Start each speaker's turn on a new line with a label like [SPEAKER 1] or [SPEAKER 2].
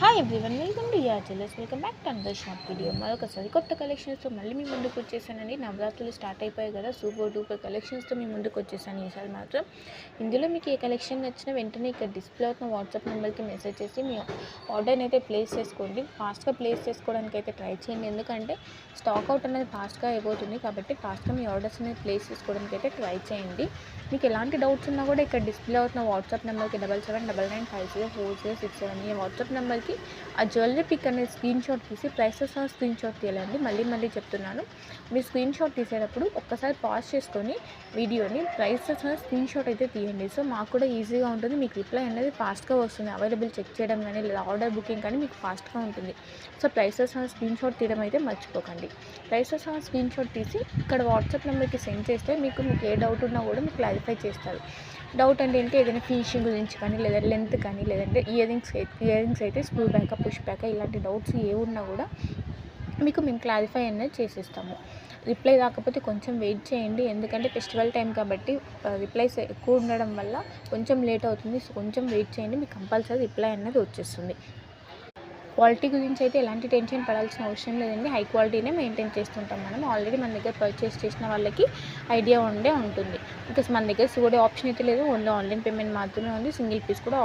[SPEAKER 1] Hi everyone, welcome to yeah jewellers. Welcome back to another short video. మరొకసారి కొత్త కలెక్షన్స్తో మళ్ళీ మీ ముందుకు వచ్చేసానండి. నవరాత్రులు స్టార్ట్ అయిపోయాయి కదా, సూపర్ డూపర్ కలెక్షన్స్తో మీ ముందుకు వచ్చేసాను ఈసారి మాత్రం. ఇందులో మీకు ఏ కలెక్షన్ నచ్చినా వెంటనే ఇక్కడ డిస్ప్లే అవుతున్న వాట్సాప్ నెంబర్కి మెసేజ్ చేసి మీ ఆర్డర్ని అయితే ప్లేస్ చేసుకోండి. ఫాస్ట్గా ప్లేస్ చేసుకోవడానికి అయితే ట్రై చేయండి, ఎందుకంటే స్టాక్ అవుట్ అనేది ఫాస్ట్గా అయిపోతుంది. కాబట్టి ఫాస్ట్గా మీ ఆర్డర్స్ అనేది ప్లేస్ చేసుకోవడానికి అయితే ట్రై చేయండి. మీకు ఎలాంటి డౌట్స్ ఉన్నా కూడా ఇక్కడ డిస్ప్లే అవుతున్న వాట్సాప్ నెంబర్కి 7799504067 ఈ వాట్సాప్ నెంబర్కి ఆ జ్యువెలరీ పిక్ అనేది స్క్రీన్ షాట్ తీసి ప్రైసెస్ స్క్రీన్ షాట్ తీయాలండి. మళ్ళీ చెప్తున్నాను, మీరు స్క్రీన్ షాట్ తీసేటప్పుడు ఒక్కసారి పాజ్ చేసుకొని వీడియోని ప్రైసెస్ స్క్రీన్ షాట్ అయితే తీయండి. సో మాకు కూడా ఈజీగా ఉంటుంది, మీకు రిప్లై అనేది ఫాస్ట్గా వస్తుంది. అవైలబుల్ చెక్ చేయడం కానీ లేదా ఆర్డర్ బుకింగ్ కానీ మీకు ఫాస్ట్గా ఉంటుంది. సో ప్రైసెస్ స్క్రీన్ షాట్ తీయడం అయితే మర్చిపోకండి. ప్రైసెస్ స్క్రీన్ షాట్ తీసి ఇక్కడ వాట్సాప్ నెంబర్కి సెండ్ చేస్తే మీకు ఏ డౌట్ ఉన్నా కూడా మీకు క్లారిఫై చేస్తారు. డౌట్ అంటే ఏంటి, ఏదైనా ఫినిషింగ్ గురించి కానీ లేదా లెంత్ కానీ లేదంటే ఇయర్ రింగ్స్ అయితే స్క్రూ బ్యాక్ పుష్ బ్యాక్ ఇలాంటి డౌట్స్ ఏ ఉన్నా కూడా మీకు మేము క్లారిఫై అనేది చేసిస్తాము. రిప్లై రాకపోతే కొంచెం వెయిట్ చేయండి, ఎందుకంటే ఫెస్టివల్ టైం కాబట్టి రిప్లైస్ ఎక్కువ ఉండడం వల్ల కొంచెం లేట్ అవుతుంది. సో కొంచెం వెయిట్ చేయండి, మీకు కంపల్సరీ రిప్లై అనేది వచ్చేస్తుంది. క్వాలిటీ గురించి అయితే ఎలాంటి టెన్షన్ పడాల్సిన అవసరం లేదండి. హై క్వాలిటీనే మెయింటైన్ చేస్తుంటాం మనం. ఆల్రెడీ మన దగ్గర పర్చేస్ చేసిన వాళ్ళకి ఐడియా ఉంటుంది. బికాస్ మన దగ్గర సూడే ఆప్షన్ అయితే లేదు, ఓన్లీ ఆన్లైన్ పేమెంట్ మాత్రమే ఉంది. సింగిల్ పీస్ కూడా